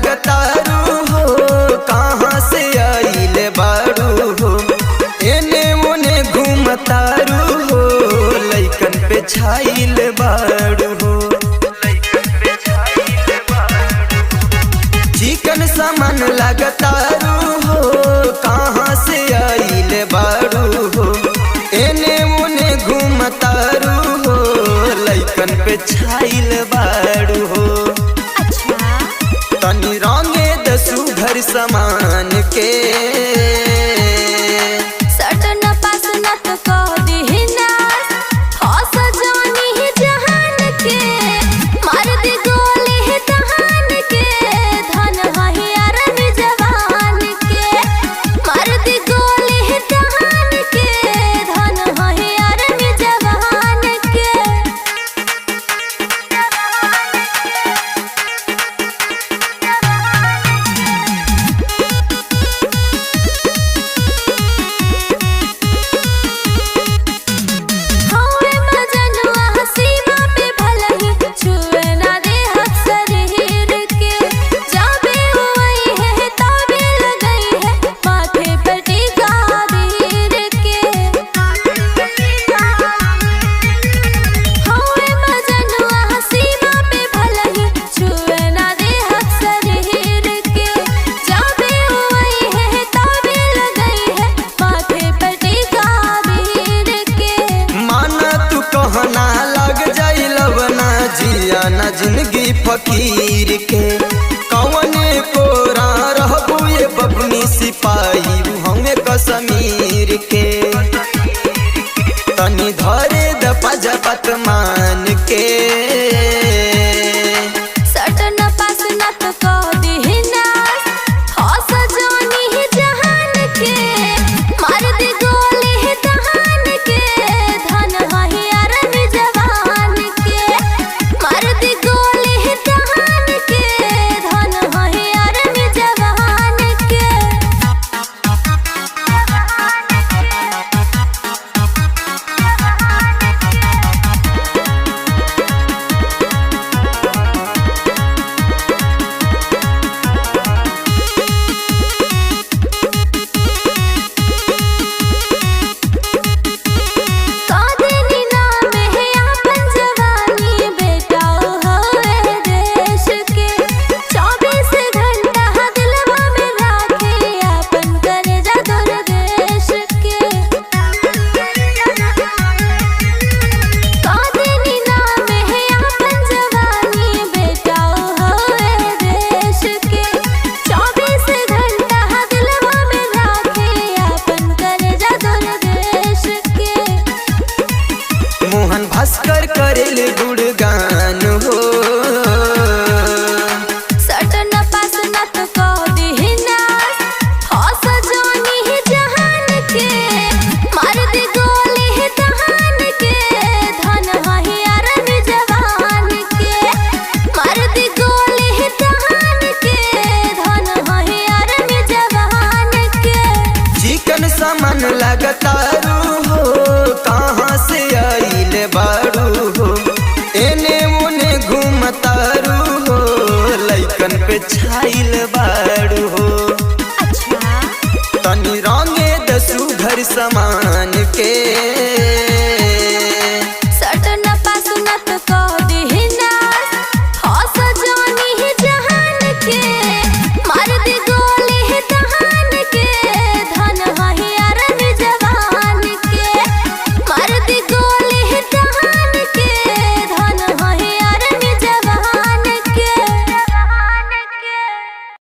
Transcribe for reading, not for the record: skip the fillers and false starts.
लगतारू हो, कहाँ से आइले बारू हो, एने ओने घूमतारू हो, लइकन पे छाइल बारू हो। चिकन सामान लगतारू हो, कहाँ से आइले बारू हो, एने ओने घूमतारू हो, लइकन पे छाइल बारू हो। तनी रंगे दसू घर समान के जिंदगी फकीर के कौने कोरा रहबू ये बबनी सिपाही हमें कश्मीर के। तनी धरे दपा जपत मान के भास्कर करेल गुणगान हो। चिकन सामान लगतारू हो, कहाँ से आइले बारू हो, एने ओने घूमतारू हो, लइकन पे छाइल बारू हो। तनी रंगे दसू घर समान के